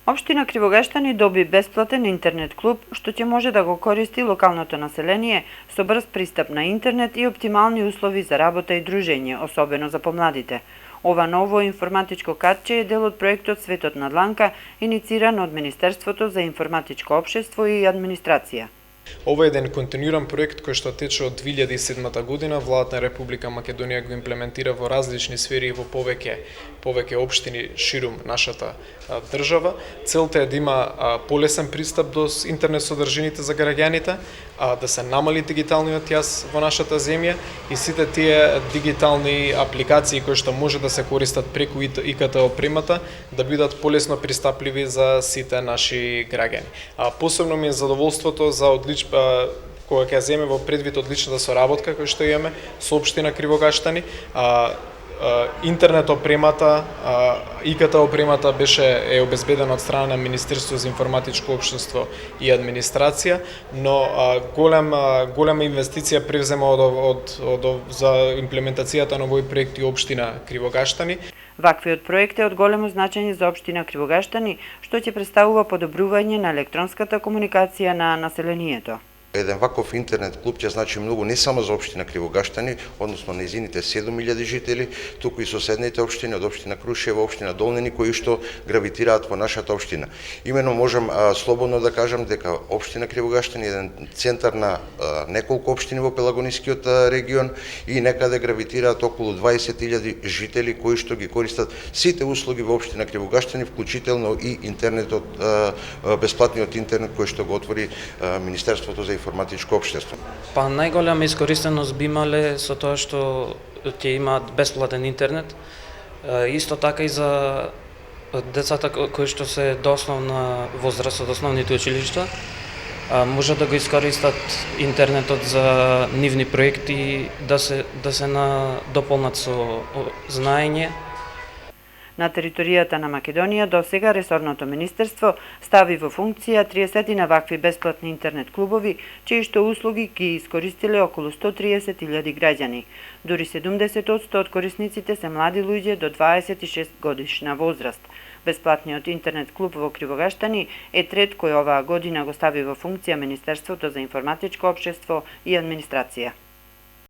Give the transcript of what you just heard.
Општина Кривогаштани доби бесплатен интернет клуб, што ќе може да го користи локалното население со брз пристап на интернет и оптимални услови за работа и дружење, особено за помладите. Ова ново информатичко картче е дел од проектот Светот на дланка, иницииран од Министерството за информатичко општество и администрација. Ова е еден континуиран проект кој што тече од 2007 година. Владата на Република Македонија го имплементира во различни сфери и во повеќе општини ширум нашата држава. Целта е да има полесен пристап до интернет содржините за граѓаните, да се намали дигиталниот јаз во нашата земја и сите тие дигитални апликации кои што може да се користат преку ИКТ опремата да бидат полесно пристапливи за сите наши граѓани. Посебно ми е задоволството за кога ќе земе во предвид одличната соработка која што имаме со општина Кривогаштани. Интернет опремата, ИКТ опремата е обезбедена од страна на Министерството за информатичко општество и администрација, но голема инвестиција превзема за имплементацијата на овој проект и општина Кривогаштани. Ваквиот проект е од големо значење за општина Кривогаштани, што ќе представува подобрување на електронската комуникација на населението. Еден ваков интернет клуб ќе значи многу не само за општина Кривогаштани, односно нејзините 7000 жители, туку и соседните општини од општина Крушево, општина Долнени, кои што гравитираат во нашата општина. Имено можам слободно да кажам дека општина Кривогаштани е еден центар на неколку општини во Пелагонискиот регион и некаде гравитираат околу 20.000 жители кои што ги користат сите услуги во општина Кривогаштани, вклучително и интернетот, бесплатниот интернет кој што го отвори Министерството за информатичко општество. Најголема искористеност би имале со тоа што ќе имаат бесплатен интернет. Исто така и за децата кои што се до основна возраст од основните училишта, може да го искористат интернетот за нивни проекти, да се дополнат со знаење. На територијата на Македонија до сега ресорното министерство стави во функција 30 на вакви бесплатни интернет клубови, чии што услуги ги искористиле околу 130.000 граѓани. Дури 70% од корисниците се млади луѓе до 26 годишна возраст. Бесплатниот интернет клуб во Кривогаштани е трет кој оваа година го стави во функција Министерството за информатичко општество и администрација.